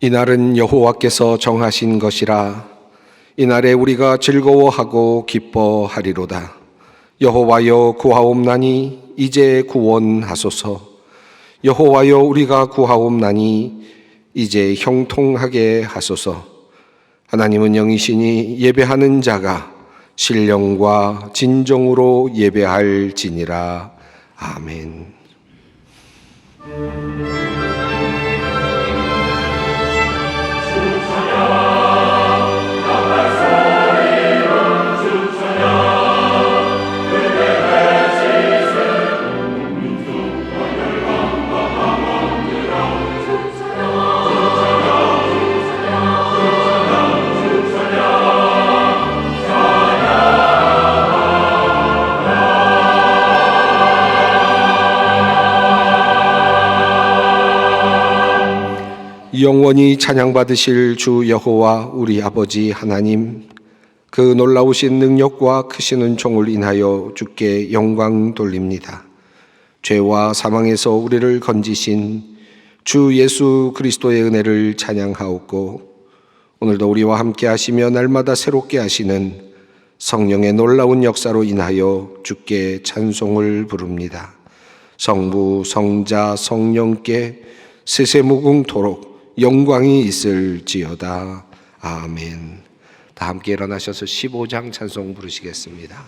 이날은 여호와께서 정하신 것이라. 이날에 우리가 즐거워하고 기뻐하리로다. 여호와여 구하옵나니 이제 구원하소서. 여호와여 우리가 구하옵나니 이제 형통하게 하소서. 하나님은 영이시니 예배하는 자가 신령과 진정으로 예배할지니라. 아멘. 영원히 찬양받으실 주 여호와 우리 아버지 하나님, 그 놀라우신 능력과 크신 은총을 인하여 주께 영광 돌립니다. 죄와 사망에서 우리를 건지신 주 예수 그리스도의 은혜를 찬양하옵고, 오늘도 우리와 함께 하시며 날마다 새롭게 하시는 성령의 놀라운 역사로 인하여 주께 찬송을 부릅니다. 성부, 성자, 성령께 세세무궁토록 영광이 있을지어다. 아멘. 다 함께 일어나셔서 15장 찬송 부르시겠습니다.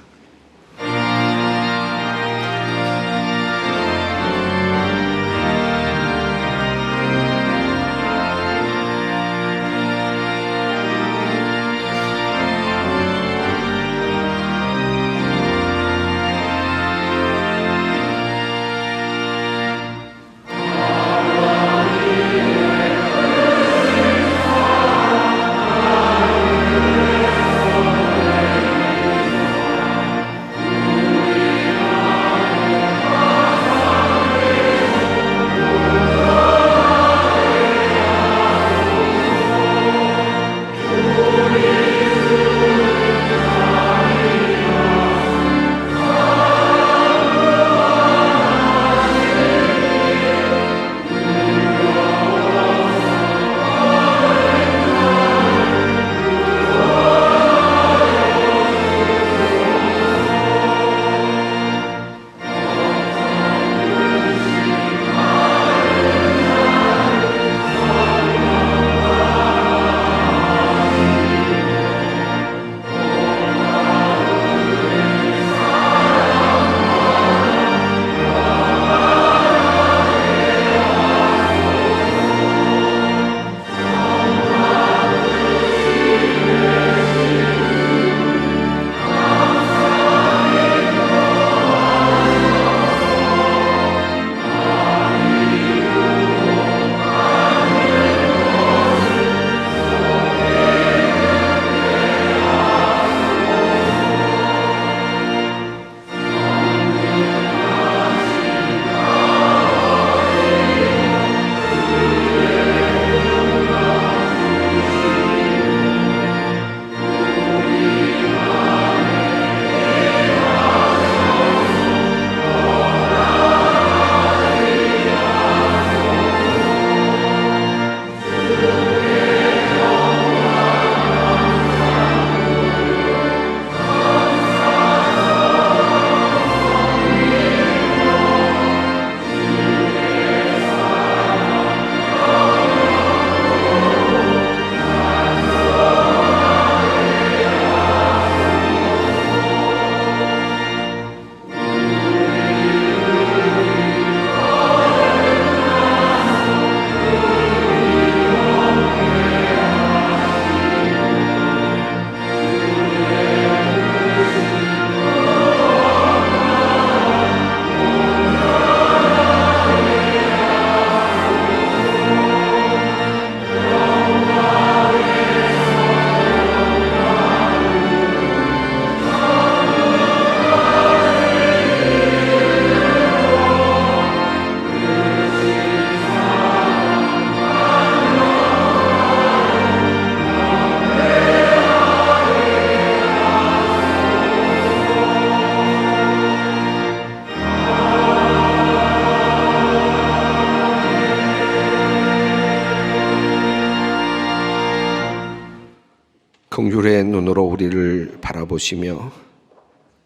불의 눈으로 우리를 바라보시며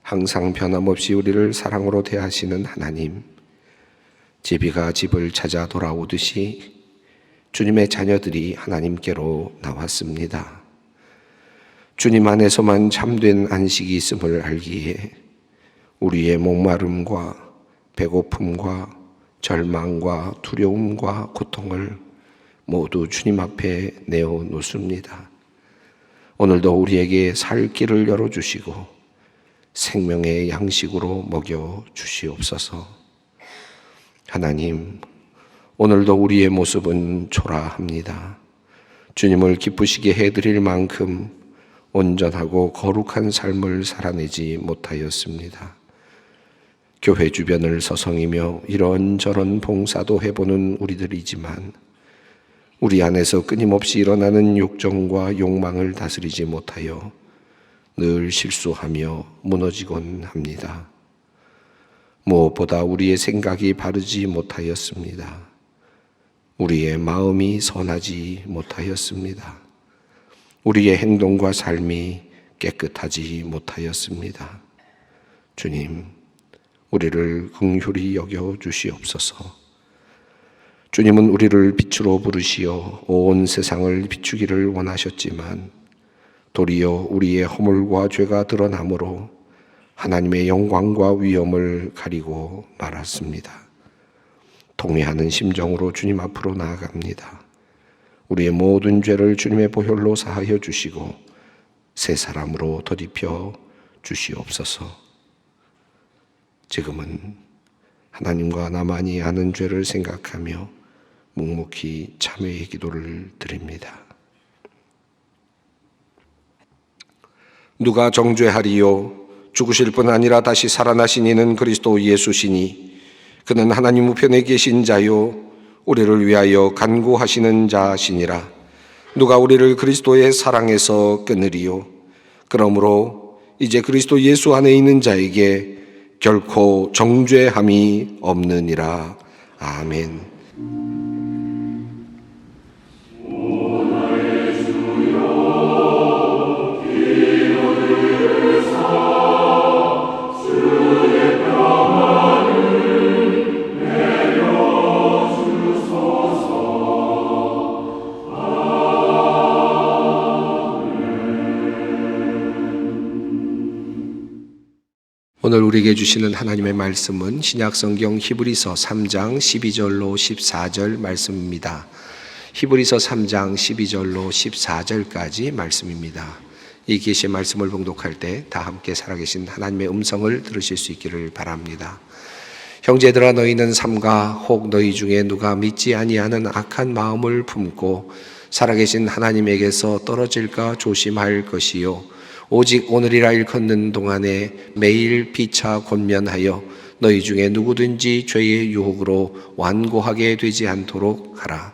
항상 변함없이 우리를 사랑으로 대하시는 하나님, 제비가 집을 찾아 돌아오듯이 주님의 자녀들이 하나님께로 나왔습니다. 주님 안에서만 참된 안식이 있음을 알기에 우리의 목마름과 배고픔과 절망과 두려움과 고통을 모두 주님 앞에 내어놓습니다. 오늘도 우리에게 살 길을 열어주시고 생명의 양식으로 먹여주시옵소서. 하나님, 오늘도 우리의 모습은 초라합니다. 주님을 기쁘시게 해드릴 만큼 온전하고 거룩한 삶을 살아내지 못하였습니다. 교회 주변을 서성이며 이런저런 봉사도 해보는 우리들이지만 우리 안에서 끊임없이 일어나는 욕정과 욕망을 다스리지 못하여 늘 실수하며 무너지곤 합니다. 무엇보다 우리의 생각이 바르지 못하였습니다. 우리의 마음이 선하지 못하였습니다. 우리의 행동과 삶이 깨끗하지 못하였습니다. 주님, 우리를 긍휼히 여겨 주시옵소서. 주님은 우리를 빛으로 부르시어 온 세상을 비추기를 원하셨지만 도리어 우리의 허물과 죄가 드러나므로 하나님의 영광과 위엄을 가리고 말았습니다. 통회하는 심정으로 주님 앞으로 나아갑니다. 우리의 모든 죄를 주님의 보혈로 사하여 주시고 새 사람으로 덧입혀 주시옵소서. 지금은 하나님과 나만이 아는 죄를 생각하며 묵묵히 참회의 기도를 드립니다. 누가 정죄하리요? 죽으실 뿐 아니라 다시 살아나신 이는 그리스도 예수시니 그는 하나님 우편에 계신 자요 우리를 위하여 간구하시는 자시니라. 누가 우리를 그리스도의 사랑에서 끊으리요? 그러므로 이제 그리스도 예수 안에 있는 자에게 결코 정죄함이 없느니라. 아멘. 오늘 우리에게 주시는 하나님의 말씀은 신약성경 히브리서 3장 12절로 14절 말씀입니다. 히브리서 3장 12절로 14절까지 말씀입니다. 이 계시의 말씀을 봉독할 때 다 함께 살아계신 하나님의 음성을 들으실 수 있기를 바랍니다. 형제들아, 너희는 삼가 혹 너희 중에 누가 믿지 아니하는 악한 마음을 품고 살아계신 하나님에게서 떨어질까 조심할 것이요 오직 오늘이라 일컫는 동안에 매일 피차 권면하여 너희 중에 누구든지 죄의 유혹으로 완고하게 되지 않도록 하라.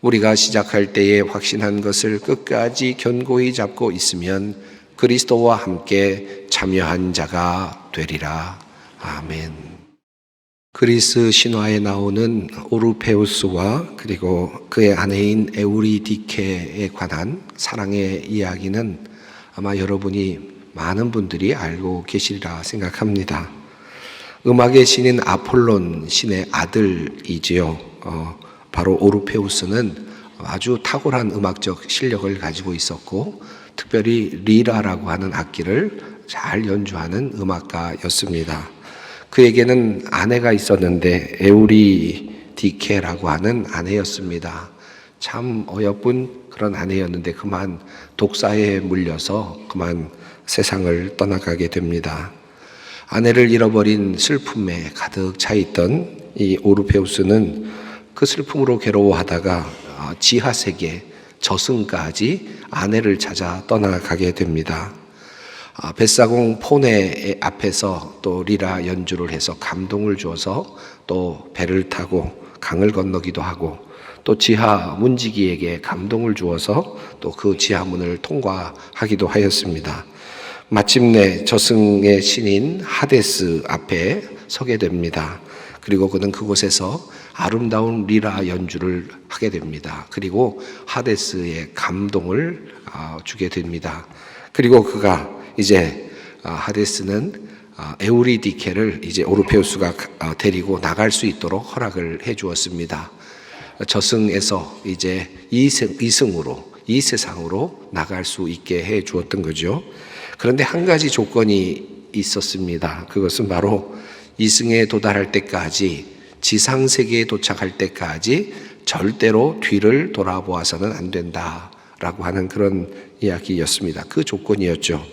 우리가 시작할 때에 확신한 것을 끝까지 견고히 잡고 있으면 그리스도와 함께 참여한 자가 되리라. 아멘. 그리스 신화에 나오는 오르페우스와 그리고 그의 아내인 에우리디케에 관한 사랑의 이야기는 아마 여러분이 많은 분들이 알고 계시리라 생각합니다. 음악의 신인 아폴론 신의 아들이지요. 바로 오르페우스는 아주 탁월한 음악적 실력을 가지고 있었고 특별히 리라라고 하는 악기를 잘 연주하는 음악가였습니다. 그에게는 아내가 있었는데 에우리디케라고 하는 아내였습니다. 참 어여쁜 그런 아내였는데 그만 독사에 물려서 그만 세상을 떠나가게 됩니다. 아내를 잃어버린 슬픔에 가득 차 있던 이 오르페우스는 그 슬픔으로 괴로워하다가 지하세계 저승까지 아내를 찾아 떠나가게 됩니다. 벳사공 포네 앞에서 또 리라 연주를 해서 감동을 주어서 또 배를 타고 강을 건너기도 하고 또 지하 문지기에게 감동을 주어서 또 그 지하문을 통과하기도 하였습니다. 마침내 저승의 신인 하데스 앞에 서게 됩니다. 그리고 그는 그곳에서 아름다운 리라 연주를 하게 됩니다. 그리고 하데스의 감동을 주게 됩니다. 그리고 그가 이제 하데스는 에우리디케를 이제 오르페우스가 데리고 나갈 수 있도록 허락을 해 주었습니다. 저승에서 이제 이승으로 이 세상으로 나갈 수 있게 해 주었던 거죠. 그런데 한 가지 조건이 있었습니다. 그것은 바로 이승에 도달할 때까지, 지상 세계에 도착할 때까지 절대로 뒤를 돌아보아서는 안 된다라고 하는 그런 이야기였습니다. 그 조건이었죠.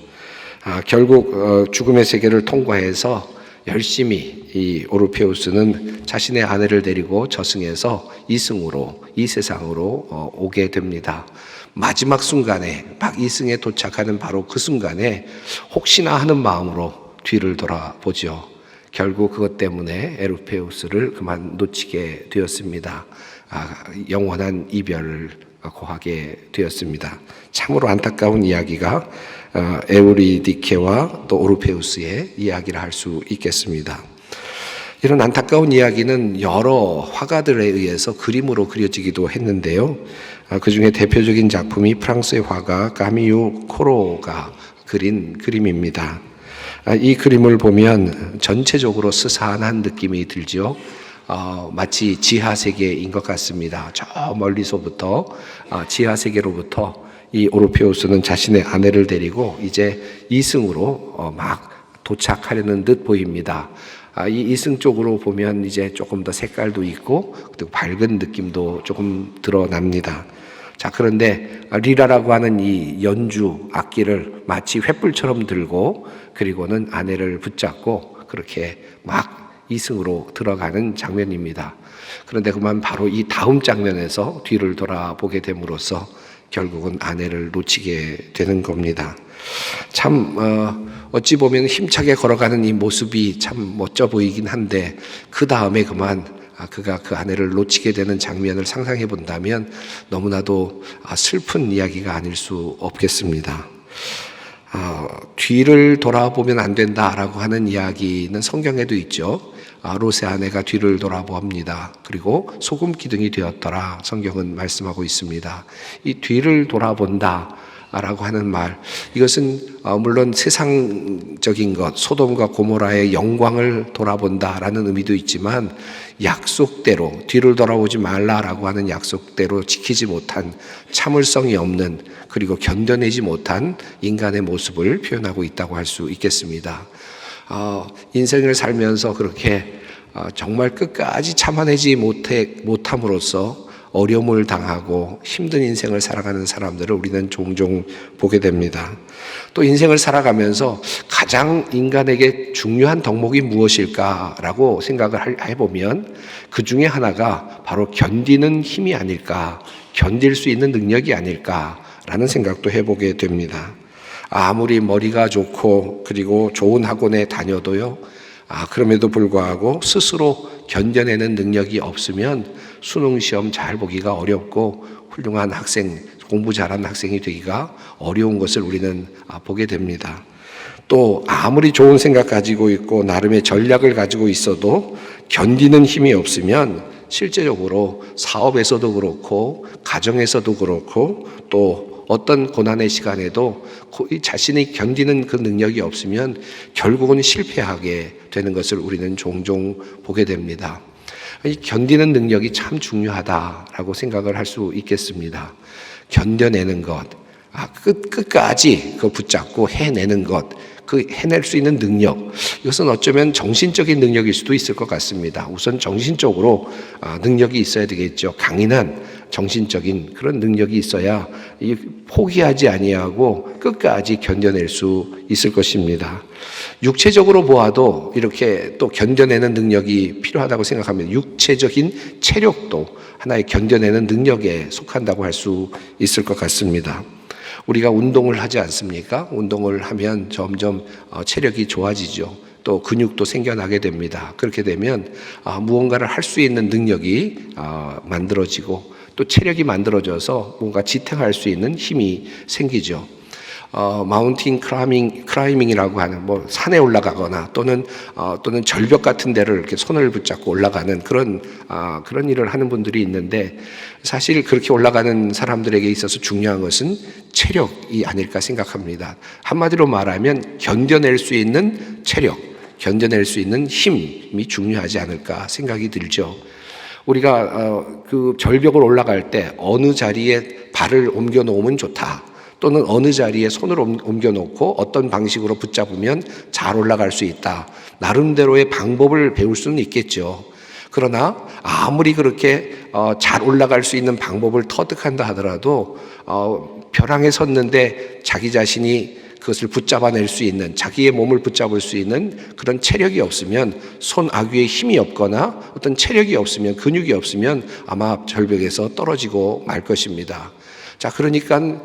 결국 죽음의 세계를 통과해서 열심히 이 오르페우스는 자신의 아내를 데리고 저승에서 이승으로, 이 세상으로 오게 됩니다. 마지막 순간에 막 이승에 도착하는 바로 그 순간에 혹시나 하는 마음으로 뒤를 돌아보죠. 결국 그것 때문에 오르페우스를 그만 놓치게 되었습니다. 영원한 이별을 고하게 되었습니다. 참으로 안타까운 이야기가 에우리디케와 또 오르페우스의 이야기를 할 수 있겠습니다. 이런 안타까운 이야기는 여러 화가들에 의해서 그림으로 그려지기도 했는데요. 그 중에 대표적인 작품이 프랑스의 화가 까미유 코로가 그린 그림입니다. 이 그림을 보면 전체적으로 스산한 느낌이 들죠. 마치 지하세계인 것 같습니다. 저 멀리서부터 지하세계로부터 이 오르페우스는 자신의 아내를 데리고 이제 이승으로 막 도착하려는 듯 보입니다. 이 이승 쪽으로 보면 이제 조금 더 색깔도 있고 그리고 밝은 느낌도 조금 드러납니다. 자, 그런데 리라라고 하는 이 연주 악기를 마치 횃불처럼 들고 그리고는 아내를 붙잡고 그렇게 막 이승으로 들어가는 장면입니다. 그런데 그만 바로 이 다음 장면에서 뒤를 돌아보게 됨으로써 결국은 아내를 놓치게 되는 겁니다. 참 어찌 보면 힘차게 걸어가는 이 모습이 참 멋져 보이긴 한데 그 다음에 그만 그가 그 아내를 놓치게 되는 장면을 상상해 본다면 너무나도 슬픈 이야기가 아닐 수 없겠습니다. 뒤를 돌아보면 안 된다라고 하는 이야기는 성경에도 있죠. 롯의 아내가 뒤를 돌아봅니다. 그리고 소금 기둥이 되었더라 성경은 말씀하고 있습니다. 이 뒤를 돌아본다 라고 하는 말, 이것은 물론 세상적인 것, 소돔과 고모라의 영광을 돌아본다라는 의미도 있지만 약속대로 뒤를 돌아보지 말라라고 하는 약속대로 지키지 못한 참을성이 없는 그리고 견뎌내지 못한 인간의 모습을 표현하고 있다고 할 수 있겠습니다. 인생을 살면서 그렇게 정말 끝까지 참아내지 못함으로써 어려움을 당하고 힘든 인생을 살아가는 사람들을 우리는 종종 보게 됩니다. 또 인생을 살아가면서 가장 인간에게 중요한 덕목이 무엇일까라고 생각을 해보면 그 중에 하나가 바로 견디는 힘이 아닐까, 견딜 수 있는 능력이 아닐까라는 생각도 해보게 됩니다. 아무리 머리가 좋고 그리고 좋은 학원에 다녀도요, 그럼에도 불구하고 스스로 견뎌내는 능력이 없으면 수능 시험 잘 보기가 어렵고 훌륭한 학생, 공부 잘하는 학생이 되기가 어려운 것을 우리는 보게 됩니다. 또 아무리 좋은 생각 가지고 있고 나름의 전략을 가지고 있어도 견디는 힘이 없으면 실제적으로 사업에서도 그렇고 가정에서도 그렇고 또 어떤 고난의 시간에도 자신이 견디는 그 능력이 없으면 결국은 실패하게 되는 것을 우리는 종종 보게 됩니다. 이 견디는 능력이 참 중요하다라고 생각을 할 수 있겠습니다. 견뎌내는 것, 끝까지 그 붙잡고 해내는 것, 그 해낼 수 있는 능력, 이것은 어쩌면 정신적인 능력일 수도 있을 것 같습니다. 우선 정신적으로 능력이 있어야 되겠죠. 강인한 정신적인 그런 능력이 있어야 포기하지 아니하고 끝까지 견뎌낼 수 있을 것입니다. 육체적으로 보아도 이렇게 또 견뎌내는 능력이 필요하다고 생각하면 육체적인 체력도 하나의 견뎌내는 능력에 속한다고 할 수 있을 것 같습니다. 우리가 운동을 하지 않습니까? 운동을 하면 점점 체력이 좋아지죠. 또 근육도 생겨나게 됩니다. 그렇게 되면 무언가를 할 수 있는 능력이 만들어지고 또 체력이 만들어져서 뭔가 지탱할 수 있는 힘이 생기죠. 마운틴 클라이밍이라고 하는 산에 올라가거나 또는 절벽 같은 데를 이렇게 손을 붙잡고 올라가는 그런 일을 하는 분들이 있는데, 사실 그렇게 올라가는 사람들에게 있어서 중요한 것은 체력이 아닐까 생각합니다. 한마디로 말하면 견뎌낼 수 있는 체력, 견뎌낼 수 있는 힘이 중요하지 않을까 생각이 들죠. 우리가 그 절벽을 올라갈 때 어느 자리에 발을 옮겨 놓으면 좋다, 또는 어느 자리에 손을 옮겨 놓고 어떤 방식으로 붙잡으면 잘 올라갈 수 있다, 나름대로의 방법을 배울 수는 있겠죠. 그러나 아무리 그렇게 잘 올라갈 수 있는 방법을 터득한다 하더라도 벼랑에 섰는데 자기 자신이 그것을 붙잡아낼 수 있는, 자기의 몸을 붙잡을 수 있는 그런 체력이 없으면, 손아귀에 힘이 없거나 어떤 체력이 없으면, 근육이 없으면 아마 절벽에서 떨어지고 말 것입니다. 자, 그러니까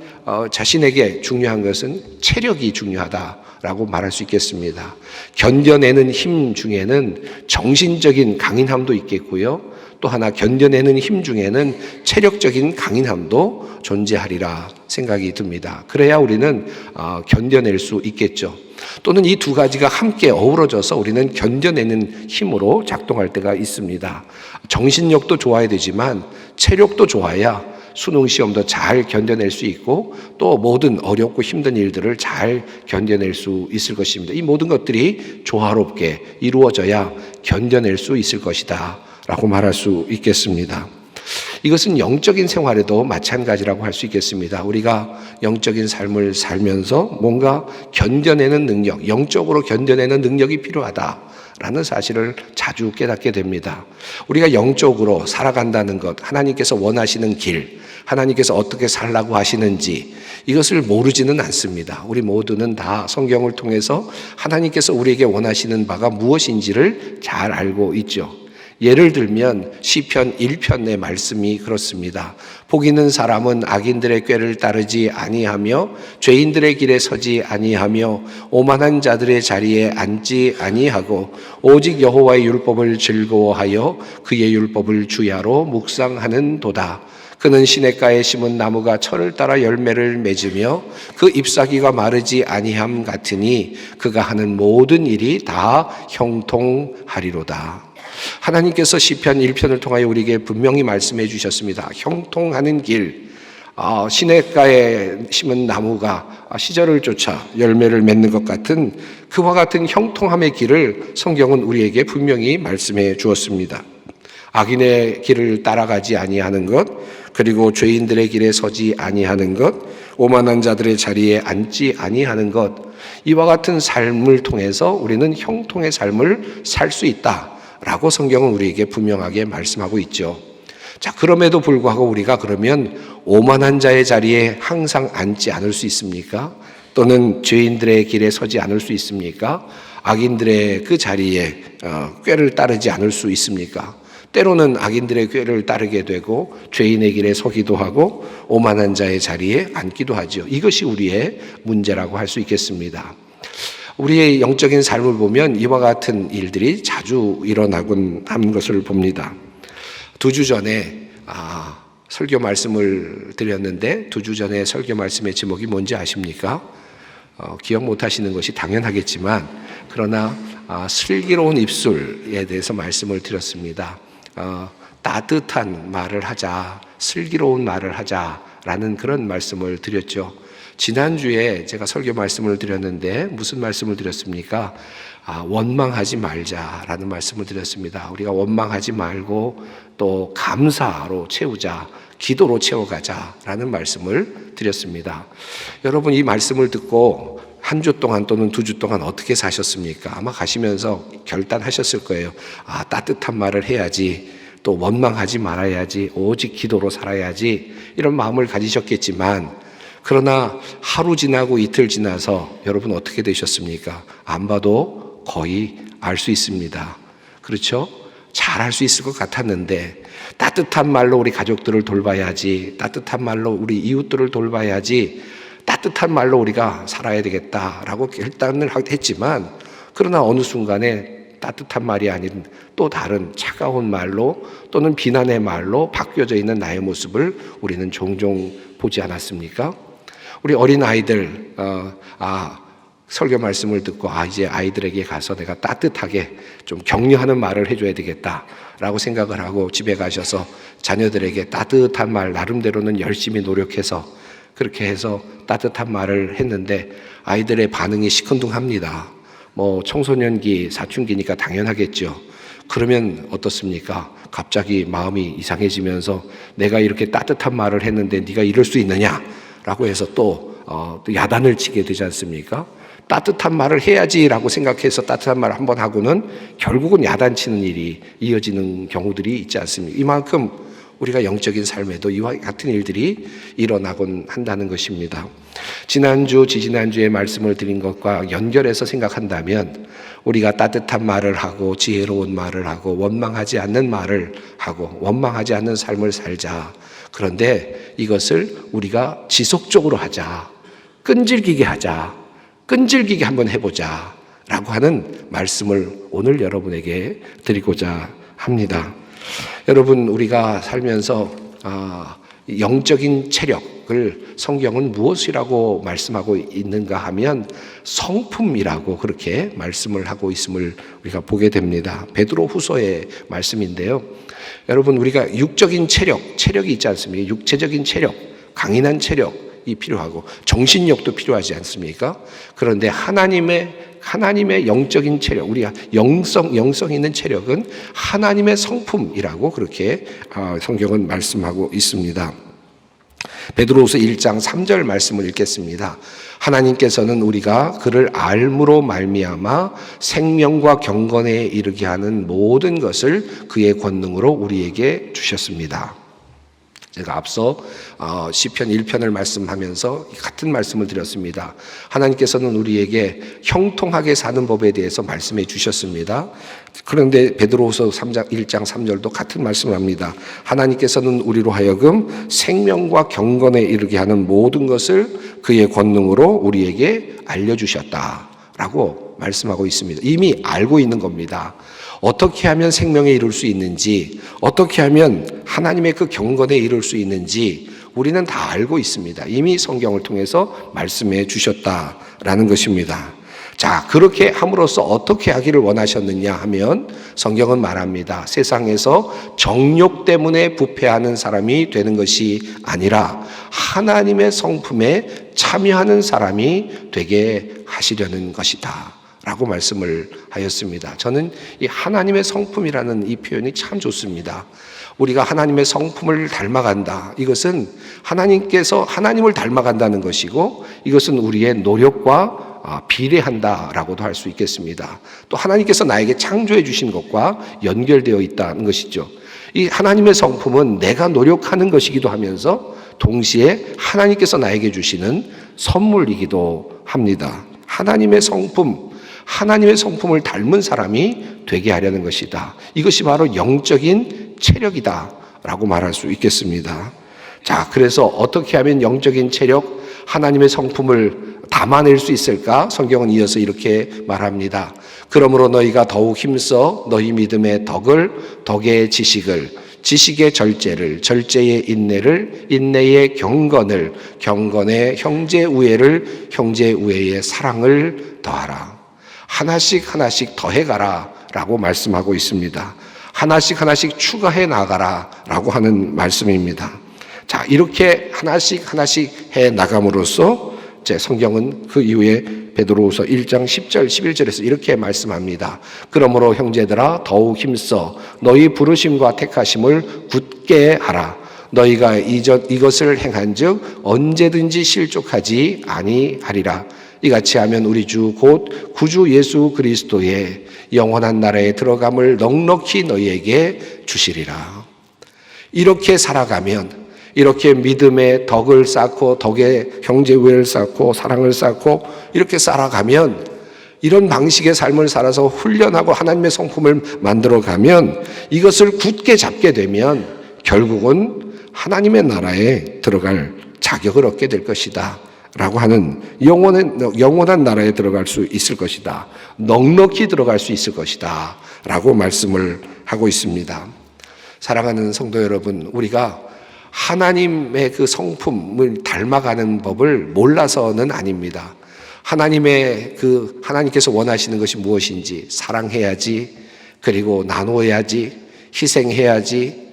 자신에게 중요한 것은 체력이 중요하다라고 말할 수 있겠습니다. 견뎌내는 힘 중에는 정신적인 강인함도 있겠고요, 또 하나 견뎌내는 힘 중에는 체력적인 강인함도 존재하리라 생각이 듭니다. 그래야 우리는 견뎌낼 수 있겠죠. 또는 이 두 가지가 함께 어우러져서 우리는 견뎌내는 힘으로 작동할 때가 있습니다. 정신력도 좋아야 되지만 체력도 좋아야 수능 시험도 잘 견뎌낼 수 있고, 또 모든 어렵고 힘든 일들을 잘 견뎌낼 수 있을 것입니다. 이 모든 것들이 조화롭게 이루어져야 견뎌낼 수 있을 것이다 라고 말할 수 있겠습니다. 이것은 영적인 생활에도 마찬가지라고 할 수 있겠습니다. 우리가 영적인 삶을 살면서 뭔가 견뎌내는 능력, 영적으로 견뎌내는 능력이 필요하다라는 사실을 자주 깨닫게 됩니다. 우리가 영적으로 살아간다는 것, 하나님께서 원하시는 길, 하나님께서 어떻게 살라고 하시는지 이것을 모르지는 않습니다. 우리 모두는 다 성경을 통해서 하나님께서 우리에게 원하시는 바가 무엇인지를 잘 알고 있죠. 예를 들면 시편 1편의 말씀이 그렇습니다. 복 있는 사람은 악인들의 꾀를 따르지 아니하며 죄인들의 길에 서지 아니하며 오만한 자들의 자리에 앉지 아니하고 오직 여호와의 율법을 즐거워하여 그의 율법을 주야로 묵상하는 도다. 그는 시냇가에 심은 나무가 철을 따라 열매를 맺으며 그 잎사귀가 마르지 아니함 같으니 그가 하는 모든 일이 다 형통하리로다. 하나님께서 시편 1편을 통하여 우리에게 분명히 말씀해 주셨습니다. 형통하는 길, 시냇가에 심은 나무가 시절을 쫓아 열매를 맺는 것 같은 그와 같은 형통함의 길을 성경은 우리에게 분명히 말씀해 주었습니다. 악인의 길을 따라가지 아니하는 것, 그리고 죄인들의 길에 서지 아니하는 것, 오만한 자들의 자리에 앉지 아니하는 것, 이와 같은 삶을 통해서 우리는 형통의 삶을 살 수 있다라고 성경은 우리에게 분명하게 말씀하고 있죠. 자, 그럼에도 불구하고 우리가 그러면 오만한 자의 자리에 항상 앉지 않을 수 있습니까? 또는 죄인들의 길에 서지 않을 수 있습니까? 악인들의 그 자리에 꾀를 따르지 않을 수 있습니까? 때로는 악인들의 꾀를 따르게 되고 죄인의 길에 서기도 하고 오만한 자의 자리에 앉기도 하죠. 이것이 우리의 문제라고 할 수 있겠습니다. 우리의 영적인 삶을 보면 이와 같은 일들이 자주 일어나곤 하는 것을 봅니다. 2주 전에 설교 말씀을 드렸는데 2주 전에 설교 말씀의 제목이 뭔지 아십니까? 기억 못하시는 것이 당연하겠지만 그러나 슬기로운 입술에 대해서 말씀을 드렸습니다. 따뜻한 말을 하자, 슬기로운 말을 하자라는 그런 말씀을 드렸죠. 지난주에 제가 설교 말씀을 드렸는데 무슨 말씀을 드렸습니까? 원망하지 말자라는 말씀을 드렸습니다. 우리가 원망하지 말고 또 감사로 채우자, 기도로 채워가자라는 말씀을 드렸습니다. 여러분, 이 말씀을 듣고 한 주 동안 또는 2주 동안 어떻게 사셨습니까? 아마 가시면서 결단하셨을 거예요. 따뜻한 말을 해야지, 또 원망하지 말아야지, 오직 기도로 살아야지, 이런 마음을 가지셨겠지만 그러나 하루 지나고 이틀 지나서 여러분 어떻게 되셨습니까? 안 봐도 거의 알 수 있습니다. 그렇죠? 잘 알 수 있을 것 같았는데 따뜻한 말로 우리 가족들을 돌봐야지, 따뜻한 말로 우리 이웃들을 돌봐야지, 따뜻한 말로 우리가 살아야 되겠다라고 결단을 했지만 그러나 어느 순간에 따뜻한 말이 아닌 또 다른 차가운 말로 또는 비난의 말로 바뀌어져 있는 나의 모습을 우리는 종종 보지 않았습니까? 우리 어린 아이들 설교 말씀을 듣고 이제 아이들에게 가서 내가 따뜻하게 좀 격려하는 말을 해줘야 되겠다라고 생각을 하고 집에 가셔서 자녀들에게 따뜻한 말 나름대로는 열심히 노력해서 그렇게 해서 따뜻한 말을 했는데 아이들의 반응이 시큰둥합니다. 청소년기, 사춘기니까 당연하겠죠. 그러면 어떻습니까? 갑자기 마음이 이상해지면서 내가 이렇게 따뜻한 말을 했는데 네가 이럴 수 있느냐라고 해서 또 야단을 치게 되지 않습니까? 따뜻한 말을 해야지라고 생각해서 따뜻한 말을 한번 하고는 결국은 야단치는 일이 이어지는 경우들이 있지 않습니까? 이만큼 우리가 영적인 삶에도 이와 같은 일들이 일어나곤 한다는 것입니다. 지난주, 지지난주에 말씀을 드린 것과 연결해서 생각한다면 우리가 따뜻한 말을 하고 지혜로운 말을 하고 원망하지 않는 말을 하고 원망하지 않는 삶을 살자. 그런데 이것을 우리가 지속적으로 하자. 끈질기게 하자. 끈질기게 한번 해보자 라고 하는 말씀을 오늘 여러분에게 드리고자 합니다. 여러분, 우리가 살면서 영적인 체력을 성경은 무엇이라고 말씀하고 있는가 하면 성품이라고 그렇게 말씀을 하고 있음을 우리가 보게 됩니다. 베드로 후서의 말씀인데요. 여러분, 우리가 육적인 체력이 있지 않습니까? 육체적인 체력, 강인한 체력 이 필요하고 정신력도 필요하지 않습니까? 그런데 하나님의 영적인 체력, 우리가 영성 있는 체력은 하나님의 성품이라고 그렇게 성경은 말씀하고 있습니다. 베드로후서 1장 3절 말씀을 읽겠습니다. 하나님께서는 우리가 그를 알므로 말미암아 생명과 경건에 이르게 하는 모든 것을 그의 권능으로 우리에게 주셨습니다. 제가 앞서 시편 1편을 말씀하면서 같은 말씀을 드렸습니다. 하나님께서는 우리에게 형통하게 사는 법에 대해서 말씀해 주셨습니다. 그런데 베드로후서 1장 3절도 같은 말씀을 합니다. 하나님께서는 우리로 하여금 생명과 경건에 이르게 하는 모든 것을 그의 권능으로 우리에게 알려주셨다라고 말씀하고 있습니다. 이미 알고 있는 겁니다. 어떻게 하면 생명에 이룰 수 있는지, 어떻게 하면 하나님의 그 경건에 이룰 수 있는지 우리는 다 알고 있습니다. 이미 성경을 통해서 말씀해 주셨다라는 것입니다. 자, 그렇게 함으로써 어떻게 하기를 원하셨느냐 하면 성경은 말합니다. 세상에서 정욕 때문에 부패하는 사람이 되는 것이 아니라 하나님의 성품에 참여하는 사람이 되게 하시려는 것이다 라고 말씀을 하였습니다. 저는 이 하나님의 성품이라는 이 표현이 참 좋습니다. 우리가 하나님의 성품을 닮아간다. 이것은 하나님께서 하나님을 닮아간다는 것이고 이것은 우리의 노력과 비례한다라고도 할 수 있겠습니다. 또 하나님께서 나에게 창조해 주신 것과 연결되어 있다는 것이죠. 이 하나님의 성품은 내가 노력하는 것이기도 하면서 동시에 하나님께서 나에게 주시는 선물이기도 합니다. 하나님의 성품을 닮은 사람이 되게 하려는 것이다. 이것이 바로 영적인 체력이다라고 말할 수 있겠습니다. 자, 그래서 어떻게 하면 영적인 체력, 하나님의 성품을 담아낼 수 있을까? 성경은 이어서 이렇게 말합니다. 그러므로 너희가 더욱 힘써 너희 믿음의 덕을, 덕의 지식을, 지식의 절제를, 절제의 인내를, 인내의 경건을, 경건의 형제 우애를, 형제 우애의 사랑을 더하라. 하나씩 더해가라 라고 말씀하고 있습니다. 하나씩 추가해 나가라 라고 하는 말씀입니다. 자, 이렇게 하나씩 해 나감으로써 제 성경은 그 이후에 베드로후서 1장 10절 11절에서 이렇게 말씀합니다. 그러므로 형제들아 더욱 힘써 너희 부르심과 택하심을 굳게 하라. 너희가 이것을 행한즉 언제든지 실족하지 아니하리라. 이같이 하면 우리 주 곧 구주 예수 그리스도의 영원한 나라에 들어감을 넉넉히 너희에게 주시리라. 이렇게 살아가면, 이렇게 믿음의 덕을 쌓고 덕의 형제 우애를 쌓고 사랑을 쌓고 이렇게 살아가면, 이런 방식의 삶을 살아서 훈련하고 하나님의 성품을 만들어가면, 이것을 굳게 잡게 되면 결국은 하나님의 나라에 들어갈 자격을 얻게 될 것이다 라고 하는, 영원한 나라에 들어갈 수 있을 것이다, 넉넉히 들어갈 수 있을 것이다 라고 말씀을 하고 있습니다. 사랑하는 성도 여러분, 우리가 하나님의 그 성품을 닮아가는 법을 몰라서는 아닙니다. 하나님께서 원하시는 것이 무엇인지 사랑해야지, 그리고 나눠야지, 희생해야지,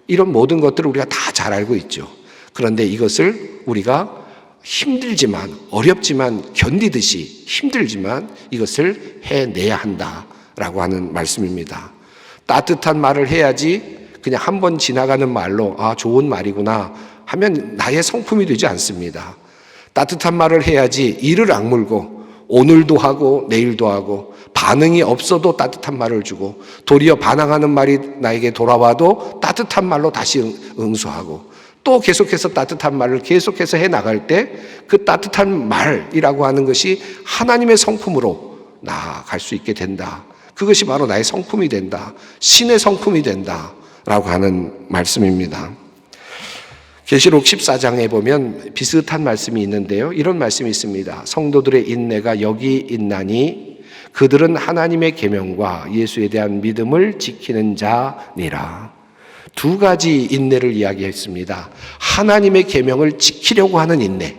이런 모든 것들을 우리가 다 잘 알고 있죠. 그런데 이것을 우리가 힘들지만, 어렵지만, 견디듯이 힘들지만 이것을 해내야 한다라고 하는 말씀입니다. 따뜻한 말을 해야지 그냥 한 번 지나가는 말로 좋은 말이구나 하면 나의 성품이 되지 않습니다. 따뜻한 말을 해야지 이를 악물고 오늘도 하고 내일도 하고, 반응이 없어도 따뜻한 말을 주고, 도리어 반항하는 말이 나에게 돌아와도 따뜻한 말로 다시 응수하고, 또 계속해서 따뜻한 말을 계속해서 해나갈 때 그 따뜻한 말이라고 하는 것이 하나님의 성품으로 나아갈 수 있게 된다. 그것이 바로 나의 성품이 된다. 신의 성품이 된다 라고 하는 말씀입니다. 계시록 14장에 보면 비슷한 말씀이 있는데요, 이런 말씀이 있습니다. 성도들의 인내가 여기 있나니 그들은 하나님의 계명과 예수에 대한 믿음을 지키는 자니라. 두 가지 인내를 이야기했습니다. 하나님의 계명을 지키려고 하는 인내,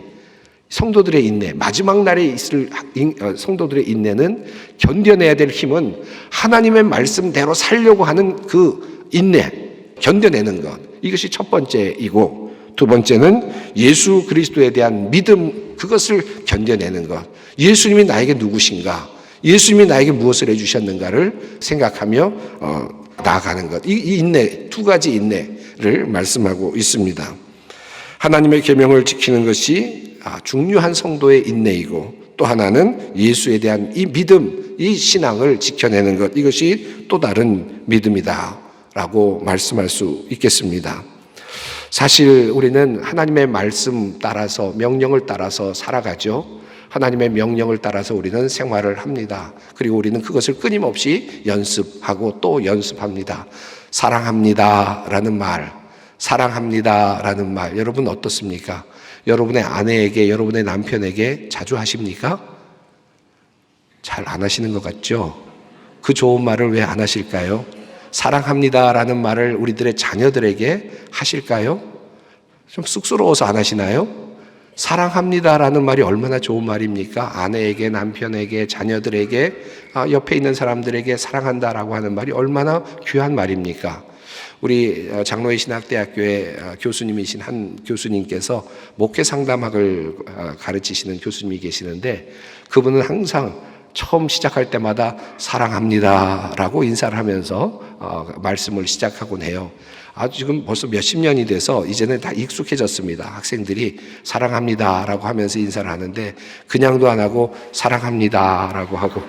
성도들의 인내, 마지막 날에 있을 성도들의 인내는, 견뎌내야 될 힘은 하나님의 말씀대로 살려고 하는 그 인내, 견뎌내는 것, 이것이 첫 번째이고, 두 번째는 예수 그리스도에 대한 믿음, 그것을 견뎌내는 것. 예수님이 나에게 누구신가, 예수님이 나에게 무엇을 해주셨는가를 생각하며 나아가는 것. 이 인내, 두 가지 인내를 말씀하고 있습니다. 하나님의 계명을 지키는 것이 중요한 성도의 인내이고, 또 하나는 예수에 대한 이 믿음, 이 신앙을 지켜내는 것, 이것이 또 다른 믿음이다 라고 말씀할 수 있겠습니다. 사실 우리는 하나님의 말씀 따라서, 명령을 따라서 살아가죠. 하나님의 명령을 따라서 우리는 생활을 합니다. 그리고 우리는 그것을 끊임없이 연습하고 또 연습합니다. 사랑합니다라는 말, 사랑합니다라는 말, 여러분 어떻습니까? 여러분의 아내에게, 여러분의 남편에게 자주 하십니까? 잘 안 하시는 것 같죠? 그 좋은 말을 왜 안 하실까요? 사랑합니다라는 말을 우리들의 자녀들에게 하실까요? 좀 쑥스러워서 안 하시나요? 사랑합니다라는 말이 얼마나 좋은 말입니까? 아내에게, 남편에게, 자녀들에게, 옆에 있는 사람들에게 사랑한다라고 하는 말이 얼마나 귀한 말입니까? 우리 장로회 신학대학교의 교수님이신 한 교수님께서 목회 상담학을 가르치시는 교수님이 계시는데, 그분은 항상 처음 시작할 때마다 사랑합니다라고 인사를 하면서 말씀을 시작하곤 해요. 지금 벌써 몇십 년이 돼서 이제는 다 익숙해졌습니다. 학생들이 사랑합니다라고 하면서 인사를 하는데, 그냥도 안 하고 사랑합니다라고 하고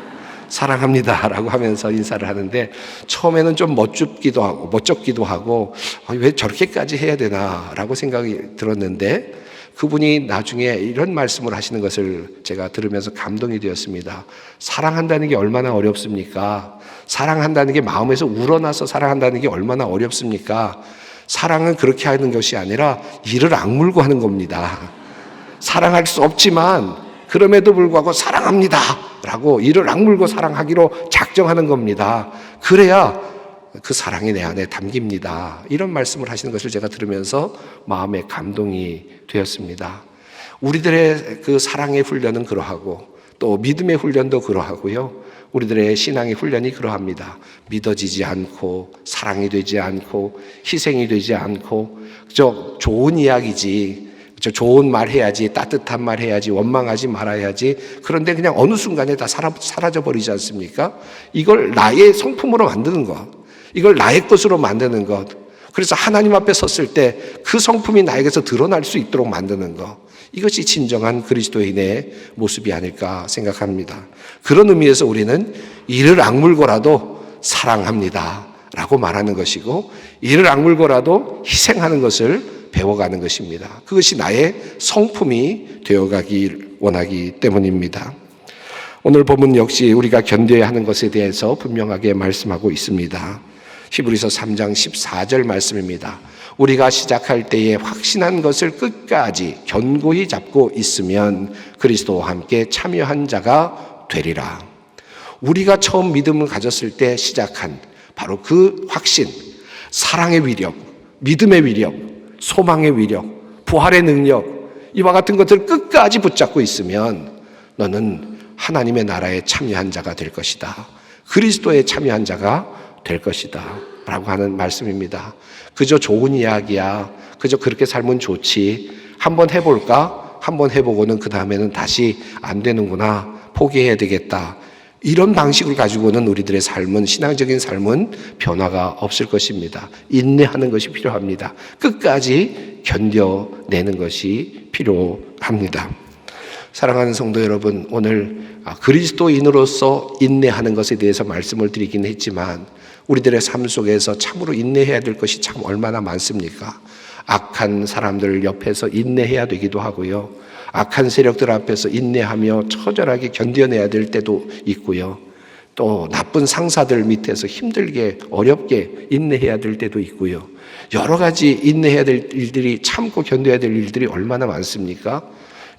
사랑합니다라고 하면서 인사를 하는데, 처음에는 좀 멋쩍기도 하고 왜 저렇게까지 해야 되나라고 생각이 들었는데, 그분이 나중에 이런 말씀을 하시는 것을 제가 들으면서 감동이 되었습니다. 사랑한다는 게 얼마나 어렵습니까? 사랑한다는 게 마음에서 우러나서 사랑한다는 게 얼마나 어렵습니까? 사랑은 그렇게 하는 것이 아니라 이를 악물고 하는 겁니다. 사랑할 수 없지만 그럼에도 불구하고 사랑합니다 라고 이를 악물고 사랑하기로 작정하는 겁니다. 그래야 그 사랑이 내 안에 담깁니다. 이런 말씀을 하시는 것을 제가 들으면서 마음에 감동이 되었습니다. 우리들의 그 사랑의 훈련은 그러하고, 또 믿음의 훈련도 그러하고요, 우리들의 신앙의 훈련이 그러합니다. 믿어지지 않고, 사랑이 되지 않고, 희생이 되지 않고, 좋은 이야기지, 좋은 말 해야지, 따뜻한 말 해야지, 원망하지 말아야지, 그런데 그냥 어느 순간에 다 사라져 버리지 않습니까? 이걸 나의 성품으로 만드는 것, 이걸 나의 것으로 만드는 것, 그래서 하나님 앞에 섰을 때 그 성품이 나에게서 드러날 수 있도록 만드는 것, 이것이 진정한 그리스도인의 모습이 아닐까 생각합니다. 그런 의미에서 우리는 이를 악물고라도 사랑합니다 라고 말하는 것이고, 이를 악물고라도 희생하는 것을 배워가는 것입니다. 그것이 나의 성품이 되어가길 원하기 때문입니다. 오늘 본문 역시 우리가 견뎌야 하는 것에 대해서 분명하게 말씀하고 있습니다. 히브리서 3장 14절 말씀입니다. 우리가 시작할 때에 확신한 것을 끝까지 견고히 잡고 있으면 그리스도와 함께 참여한 자가 되리라. 우리가 처음 믿음을 가졌을 때 시작한 바로 그 확신, 사랑의 위력, 믿음의 위력, 소망의 위력, 부활의 능력, 이와 같은 것들을 끝까지 붙잡고 있으면 너는 하나님의 나라에 참여한 자가 될 것이다. 그리스도에 참여한 자가 될 것이다. 라고 하는 말씀입니다. 그저 좋은 이야기야. 그저 그렇게 살면 좋지. 한번 해볼까? 한번 해보고는 그 다음에는 다시 안 되는구나. 포기해야 되겠다. 이런 방식을 가지고는 우리들의 삶은, 신앙적인 삶은 변화가 없을 것입니다. 인내하는 것이 필요합니다. 끝까지 견뎌내는 것이 필요합니다. 사랑하는 성도 여러분, 오늘 그리스도인으로서 인내하는 것에 대해서 말씀을 드리긴 했지만 우리들의 삶 속에서 참으로 인내해야 될 것이 참 얼마나 많습니까? 악한 사람들 옆에서 인내해야 되기도 하고요. 악한 세력들 앞에서 인내하며 처절하게 견뎌내야 될 때도 있고요. 또 나쁜 상사들 밑에서 힘들게 어렵게 인내해야 될 때도 있고요. 여러 가지 인내해야 될 일들이, 참고 견뎌야 될 일들이 얼마나 많습니까?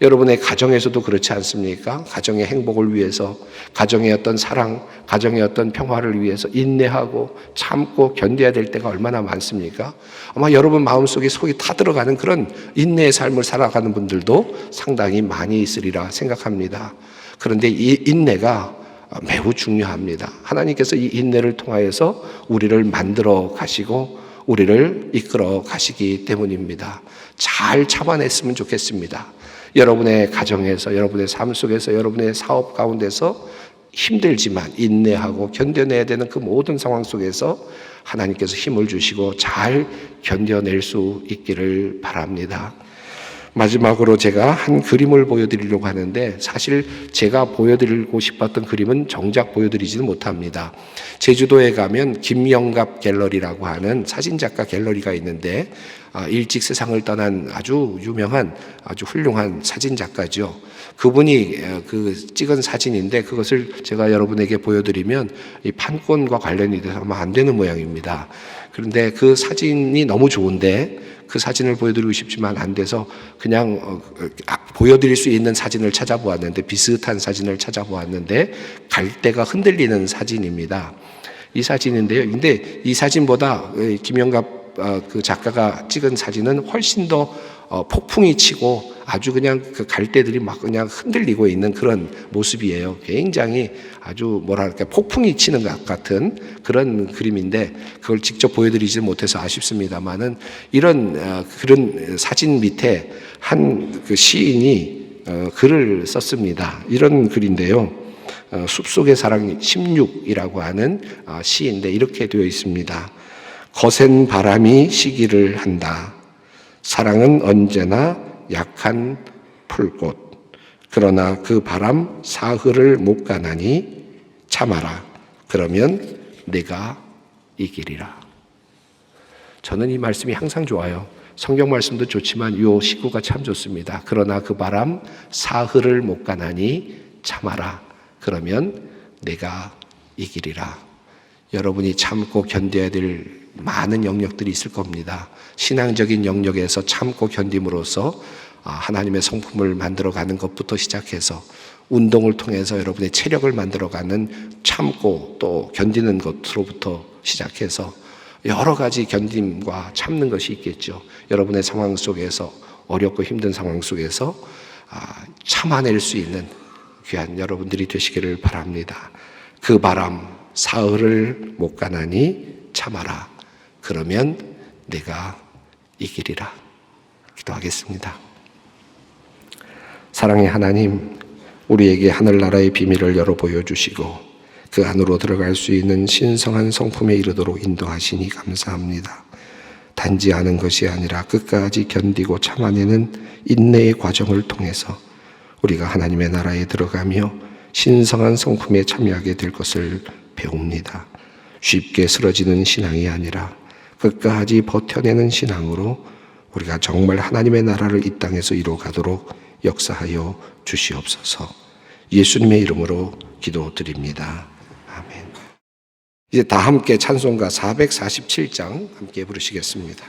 여러분의 가정에서도 그렇지 않습니까? 가정의 행복을 위해서, 가정의 어떤 사랑, 가정의 어떤 평화를 위해서 인내하고 참고 견뎌야 될 때가 얼마나 많습니까? 아마 여러분 마음속에 속이 타들어가는 그런 인내의 삶을 살아가는 분들도 상당히 많이 있으리라 생각합니다. 그런데 이 인내가 매우 중요합니다. 하나님께서 이 인내를 통하여서 우리를 만들어 가시고 우리를 이끌어 가시기 때문입니다. 잘 참아냈으면 좋겠습니다. 여러분의 가정에서, 여러분의 삶 속에서, 여러분의 사업 가운데서 힘들지만 인내하고 견뎌내야 되는 그 모든 상황 속에서 하나님께서 힘을 주시고 잘 견뎌낼 수 있기를 바랍니다. 마지막으로 제가 한 그림을 보여드리려고 하는데 사실 제가 보여드리고 싶었던 그림은 정작 보여드리지는 못합니다. 제주도에 가면 김영갑 갤러리라고 하는 사진작가 갤러리가 있는데 일찍 세상을 떠난 아주 유명한 아주 훌륭한 사진작가죠. 그분이 그 찍은 사진인데 그것을 제가 여러분에게 보여드리면 이 판권과 관련이 돼서 아마 안 되는 모양입니다. 그런데 그 사진이 너무 좋은데 그 사진을 보여드리고 싶지만 안 돼서 그냥 보여드릴 수 있는 사진을 찾아보았는데 비슷한 사진을 찾아보았는데 갈대가 흔들리는 사진입니다. 이 사진인데요. 근데 이 사진보다 김영갑 그 작가가 찍은 사진은 훨씬 더 폭풍이 치고 아주 그냥 그 갈대들이 막 그냥 흔들리고 있는 그런 모습이에요. 굉장히 아주 뭐랄까 폭풍이 치는 것 같은 그런 그림인데 그걸 직접 보여드리지 못해서 아쉽습니다만은 이런 그런 사진 밑에 한 그 시인이 글을 썼습니다. 이런 글인데요. 숲속의 사랑 16이라고 하는 시인데 이렇게 되어 있습니다. 거센 바람이 시기를 한다. 사랑은 언제나 약한 풀꽃. 그러나 그 바람 사흘을 못 가나니 참아라. 그러면 내가 이기리라. 저는 이 말씀이 항상 좋아요. 성경 말씀도 좋지만 이 시구가 참 좋습니다. 그러나 그 바람 사흘을 못 가나니 참아라. 그러면 내가 이기리라. 여러분이 참고 견뎌야 될 많은 영역들이 있을 겁니다. 신앙적인 영역에서 참고 견딤으로써 하나님의 성품을 만들어가는 것부터 시작해서 운동을 통해서 여러분의 체력을 만들어가는 참고 또 견디는 것으로부터 시작해서 여러 가지 견딤과 참는 것이 있겠죠. 여러분의 상황 속에서 어렵고 힘든 상황 속에서 참아낼 수 있는 귀한 여러분들이 되시기를 바랍니다. 그 바람 사흘을 못 가나니 참아라. 그러면 내가 이기리라. 기도하겠습니다. 사랑의 하나님, 우리에게 하늘나라의 비밀을 열어 보여주시고 그 안으로 들어갈 수 있는 신성한 성품에 이르도록 인도하시니 감사합니다. 단지 아는 것이 아니라 끝까지 견디고 참아내는 인내의 과정을 통해서 우리가 하나님의 나라에 들어가며 신성한 성품에 참여하게 될 것을 배웁니다. 쉽게 쓰러지는 신앙이 아니라 끝까지 버텨내는 신앙으로 우리가 정말 하나님의 나라를 이 땅에서 이루어가도록 역사하여 주시옵소서. 예수님의 이름으로 기도드립니다. 아멘. 이제 다 함께 찬송가 447장 함께 부르시겠습니다.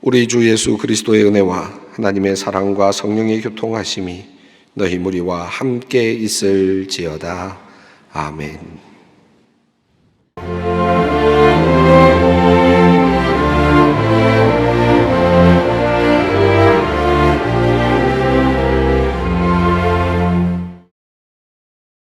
우리 주 예수 그리스도의 은혜와 하나님의 사랑과 성령의 교통하심이 너희 무리와 함께 있을지어다. 아멘.